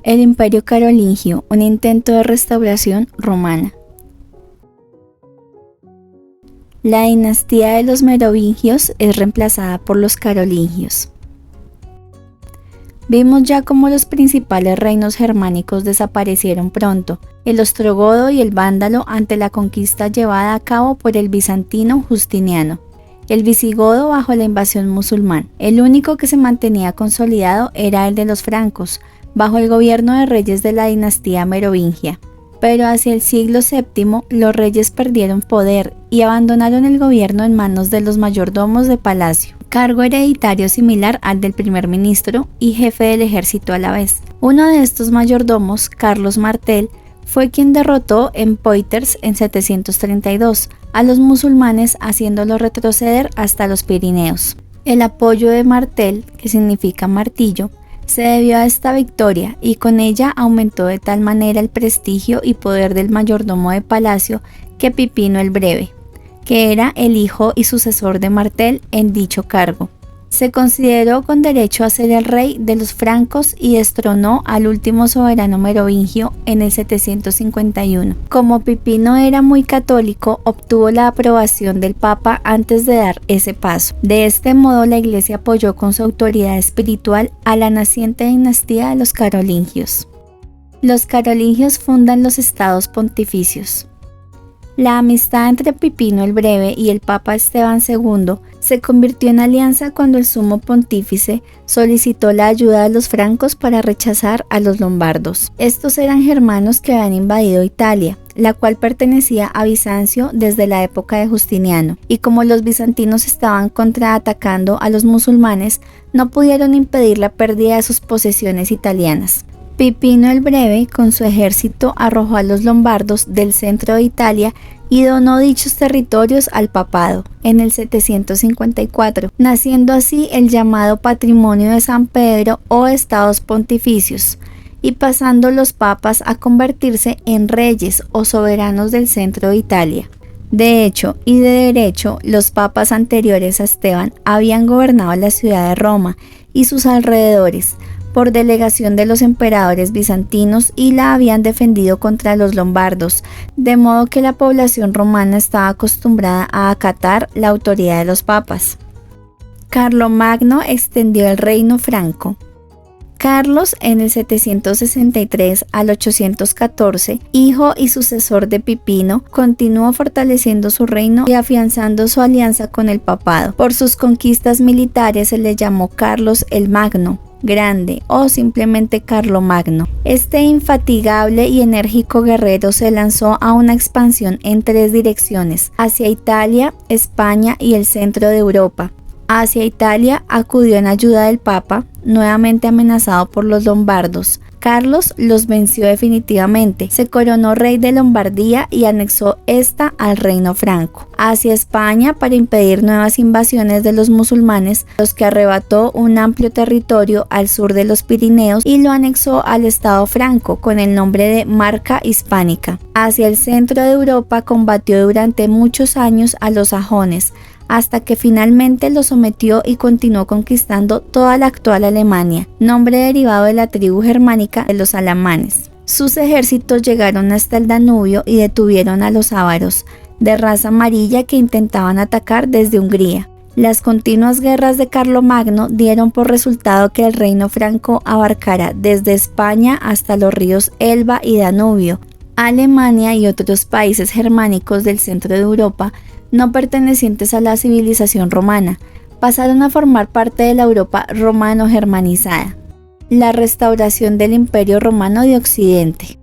El Imperio Carolingio, un intento de restauración romana. La dinastía de los merovingios es reemplazada por los carolingios. Vimos ya cómo los principales reinos germánicos desaparecieron pronto, el ostrogodo y el vándalo ante la conquista llevada a cabo por el bizantino Justiniano, el visigodo bajo la invasión musulmán. El único que se mantenía consolidado era el de los francos, bajo el gobierno de reyes de la dinastía merovingia. Pero hacia el siglo VII los reyes perdieron poder y abandonaron el gobierno en manos de los mayordomos de palacio, cargo hereditario similar al del primer ministro y jefe del ejército a la vez. Uno de estos mayordomos, Carlos Martel, fue quien derrotó en Poitiers en 732 a los musulmanes, haciéndolos retroceder hasta los Pirineos. El apoyo de Martel, que significa martillo, se debió a esta victoria y con ella aumentó de tal manera el prestigio y poder del mayordomo de palacio que Pipino el Breve, que era el hijo y sucesor de Martel en dicho cargo, se consideró con derecho a ser el rey de los francos y destronó al último soberano merovingio en el 751. Como Pipino era muy católico, obtuvo la aprobación del Papa antes de dar ese paso. De este modo, la Iglesia apoyó con su autoridad espiritual a la naciente dinastía de los carolingios. Los carolingios fundan los estados pontificios. La amistad entre Pipino el Breve y el Papa Esteban II se convirtió en alianza cuando el sumo pontífice solicitó la ayuda de los francos para rechazar a los lombardos. Estos eran germanos que habían invadido Italia, la cual pertenecía a Bizancio desde la época de Justiniano, y como los bizantinos estaban contraatacando a los musulmanes, no pudieron impedir la pérdida de sus posesiones italianas. Pipino el Breve con su ejército arrojó a los lombardos del centro de Italia y donó dichos territorios al papado en el 754, naciendo así el llamado Patrimonio de San Pedro o Estados Pontificios, y pasando los papas a convertirse en reyes o soberanos del centro de Italia. De hecho y de derecho, los papas anteriores a Esteban habían gobernado la ciudad de Roma y sus alrededores, por delegación de los emperadores bizantinos y la habían defendido contra los lombardos, de modo que la población romana estaba acostumbrada a acatar la autoridad de los papas. Carlomagno extendió el reino franco. Carlos, en el 763 al 814, hijo y sucesor de Pipino, continuó fortaleciendo su reino y afianzando su alianza con el papado. Por sus conquistas militares se le llamó Carlos el Magno, Grande o simplemente Carlomagno. Este infatigable y enérgico guerrero se lanzó a una expansión en tres direcciones: hacia Italia, España y el centro de Europa. Hacia Italia acudió en ayuda del Papa, nuevamente amenazado por los lombardos. Carlos los venció definitivamente, se coronó rey de Lombardía y anexó esta al reino franco. Hacia España para impedir nuevas invasiones de los musulmanes, los que arrebató un amplio territorio al sur de los Pirineos y lo anexó al estado franco con el nombre de Marca Hispánica. Hacia el centro de Europa combatió durante muchos años a los sajones, hasta que finalmente lo sometió y continuó conquistando toda la actual Alemania, nombre derivado de la tribu germánica de los alamanes. Sus ejércitos llegaron hasta el Danubio y detuvieron a los ávaros, de raza amarilla, que intentaban atacar desde Hungría. Las continuas guerras de Carlomagno dieron por resultado que el reino franco abarcara desde España hasta los ríos Elba y Danubio. Alemania y otros países germánicos del centro de Europa no pertenecientes a la civilización romana, pasaron a formar parte de la Europa romano-germanizada. La restauración del Imperio Romano de Occidente.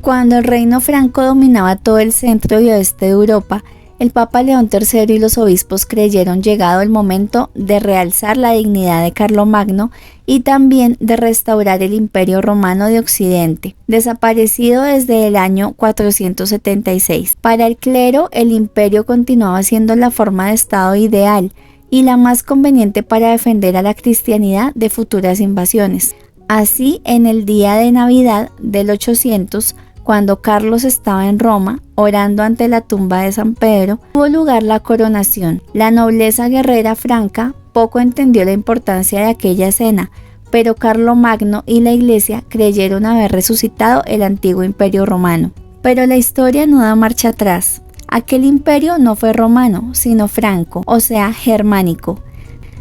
Cuando el reino franco dominaba todo el centro y oeste de Europa, el Papa León III y los obispos creyeron llegado el momento de realzar la dignidad de Carlomagno y también de restaurar el Imperio Romano de Occidente, desaparecido desde el año 476. Para el clero, el imperio continuaba siendo la forma de estado ideal y la más conveniente para defender a la cristianidad de futuras invasiones. Así, en el día de Navidad del 800, cuando Carlos estaba en Roma, orando ante la tumba de San Pedro, tuvo lugar la coronación. La nobleza guerrera franca poco entendió la importancia de aquella escena, pero Carlomagno y la Iglesia creyeron haber resucitado el antiguo imperio romano. Pero la historia no da marcha atrás. Aquel imperio no fue romano, sino franco, o sea, germánico.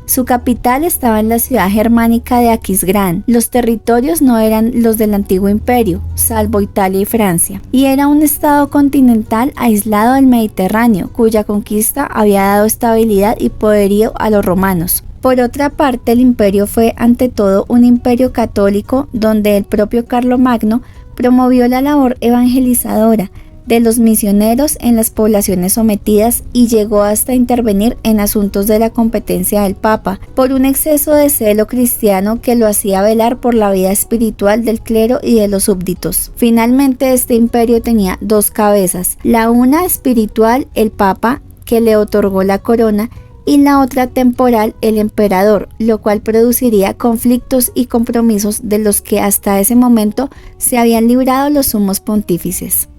Su capital estaba en la ciudad germánica de Aquisgrán. Los territorios no eran los del antiguo imperio, salvo Italia y Francia, y era un estado continental aislado del Mediterráneo, cuya conquista había dado estabilidad y poderío a los romanos. Por otra parte, el imperio fue ante todo un imperio católico donde el propio Carlomagno promovió la labor evangelizadora de los misioneros en las poblaciones sometidas y llegó hasta intervenir en asuntos de la competencia del Papa, por un exceso de celo cristiano que lo hacía velar por la vida espiritual del clero y de los súbditos. Finalmente, este imperio tenía dos cabezas, la una espiritual, el Papa, que le otorgó la corona, y la otra temporal, el emperador, lo cual produciría conflictos y compromisos de los que hasta ese momento se habían librado los sumos pontífices.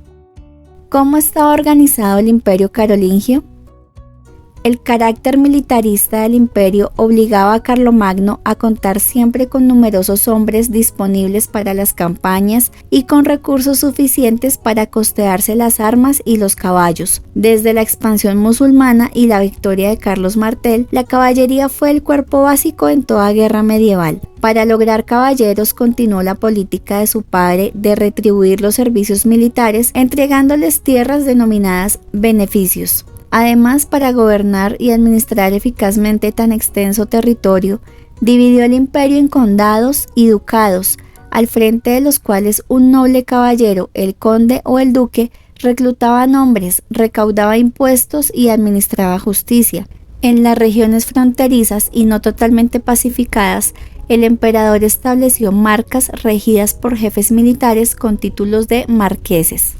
¿Cómo estaba organizado el imperio carolingio? El carácter militarista del imperio obligaba a Carlomagno a contar siempre con numerosos hombres disponibles para las campañas y con recursos suficientes para costearse las armas y los caballos. Desde la expansión musulmana y la victoria de Carlos Martel, la caballería fue el cuerpo básico en toda guerra medieval. Para lograr caballeros continuó la política de su padre de retribuir los servicios militares entregándoles tierras denominadas beneficios. Además, para gobernar y administrar eficazmente tan extenso territorio, dividió el imperio en condados y ducados, al frente de los cuales un noble caballero, el conde o el duque, reclutaba hombres, recaudaba impuestos y administraba justicia. En las regiones fronterizas y no totalmente pacificadas, el emperador estableció marcas regidas por jefes militares con títulos de marqueses.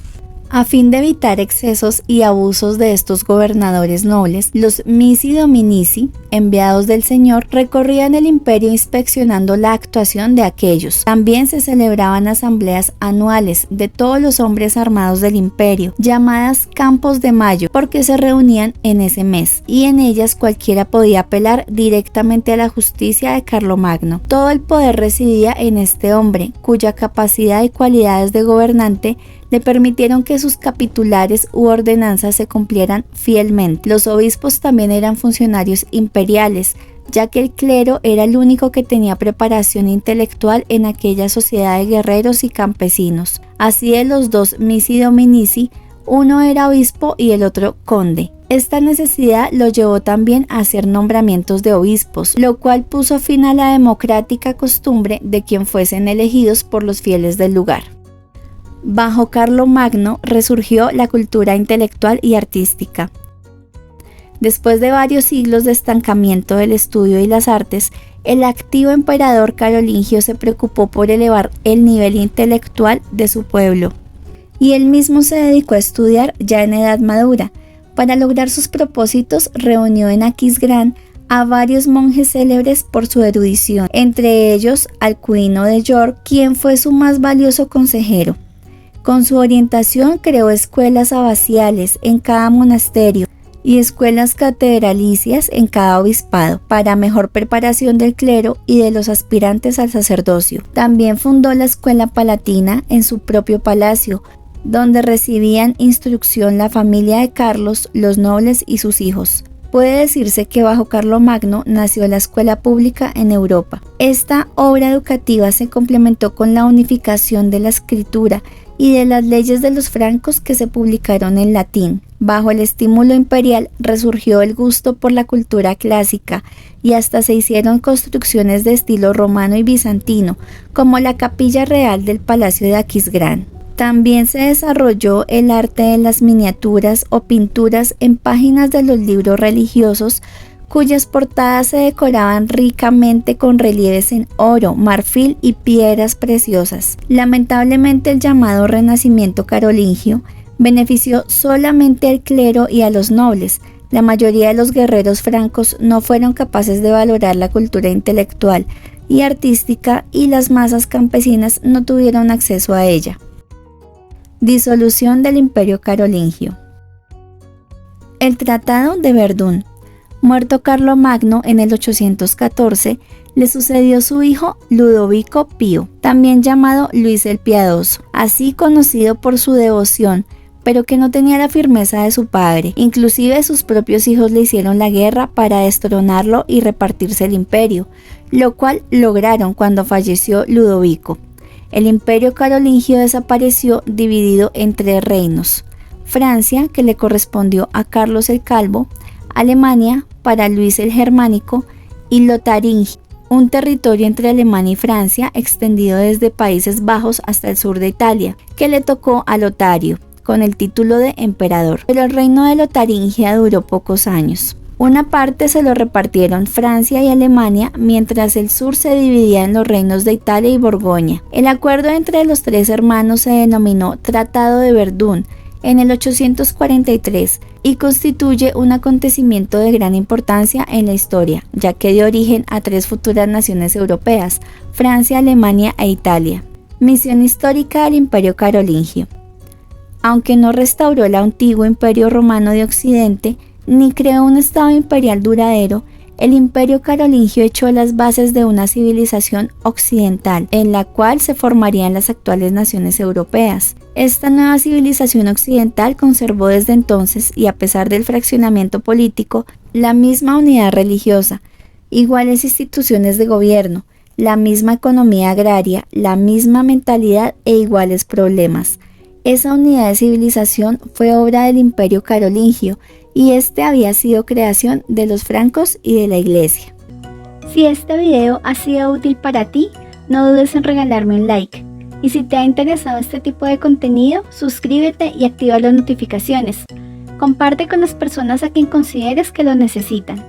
A fin de evitar excesos y abusos de estos gobernadores nobles, los missi dominici, enviados del señor, recorrían el imperio inspeccionando la actuación de aquellos. También se celebraban asambleas anuales de todos los hombres armados del imperio, llamadas Campos de Mayo, porque se reunían en ese mes, y en ellas cualquiera podía apelar directamente a la justicia de Carlomagno. Todo el poder residía en este hombre, cuya capacidad y cualidades de gobernante le permitieron que sus capitulares u ordenanzas se cumplieran fielmente. Los obispos también eran funcionarios imperiales, ya que el clero era el único que tenía preparación intelectual en aquella sociedad de guerreros y campesinos. Así de los dos missi dominici, uno era obispo y el otro conde. Esta necesidad lo llevó también a hacer nombramientos de obispos, lo cual puso fin a la democrática costumbre de quien fuesen elegidos por los fieles del lugar. Bajo Carlomagno resurgió la cultura intelectual y artística. Después de varios siglos de estancamiento del estudio y las artes, el activo emperador carolingio se preocupó por elevar el nivel intelectual de su pueblo, y él mismo se dedicó a estudiar ya en edad madura. Para lograr sus propósitos reunió en Aquisgrán a varios monjes célebres por su erudición, entre ellos Alcuino de York, quien fue su más valioso consejero. Con su orientación creó escuelas abaciales en cada monasterio y escuelas catedralicias en cada obispado para mejor preparación del clero y de los aspirantes al sacerdocio. También fundó la escuela palatina en su propio palacio, donde recibían instrucción la familia de Carlos, los nobles y sus hijos. Puede decirse que bajo Carlomagno nació la escuela pública en Europa. Esta obra educativa se complementó con la unificación de la escritura y de las leyes de los francos que se publicaron en latín. Bajo el estímulo imperial resurgió el gusto por la cultura clásica y hasta se hicieron construcciones de estilo romano y bizantino, como la capilla real del Palacio de Aquisgrán. También se desarrolló el arte de las miniaturas o pinturas en páginas de los libros religiosos, cuyas portadas se decoraban ricamente con relieves en oro, marfil y piedras preciosas. Lamentablemente, el llamado Renacimiento carolingio benefició solamente al clero y a los nobles. La mayoría de los guerreros francos no fueron capaces de valorar la cultura intelectual y artística, y las masas campesinas no tuvieron acceso a ella. Disolución del Imperio carolingio. El Tratado de Verdún. Muerto Carlomagno en el 814, Le sucedió su hijo Ludovico Pío, también llamado Luis el Piadoso, así conocido por su devoción, pero que no tenía la firmeza de su padre. Inclusive sus propios hijos le hicieron la guerra para destronarlo y repartirse el imperio, lo cual lograron cuando falleció Ludovico. El imperio carolingio desapareció dividido en 3 reinos: Francia, que le correspondió a Carlos el Calvo; Alemania, para Luis el Germánico; y Lotaringia, un territorio entre Alemania y Francia extendido desde Países Bajos hasta el sur de Italia, que le tocó a Lotario, con el título de emperador. Pero el reino de Lotaringia duró pocos años. Una parte se lo repartieron Francia y Alemania, mientras el sur se dividía en los reinos de Italia y Borgoña. El acuerdo entre los 3 hermanos se denominó Tratado de Verdún en el 843 y constituye un acontecimiento de gran importancia en la historia, ya que dio origen a 3 futuras naciones europeas: Francia, Alemania e Italia. Misión histórica del Imperio Carolingio. Aunque no restauró el antiguo Imperio Romano de Occidente, ni creó un estado imperial duradero, el Imperio Carolingio echó las bases de una civilización occidental, en la cual se formarían las actuales naciones europeas. Esta nueva civilización occidental conservó desde entonces, y a pesar del fraccionamiento político, la misma unidad religiosa, iguales instituciones de gobierno, la misma economía agraria, la misma mentalidad e iguales problemas. Esa unidad de civilización fue obra del Imperio Carolingio, y este había sido creación de los francos y de la Iglesia. Si este video ha sido útil para ti, no dudes en regalarme un like. Y si te ha interesado este tipo de contenido, suscríbete y activa las notificaciones. Comparte con las personas a quien consideres que lo necesitan.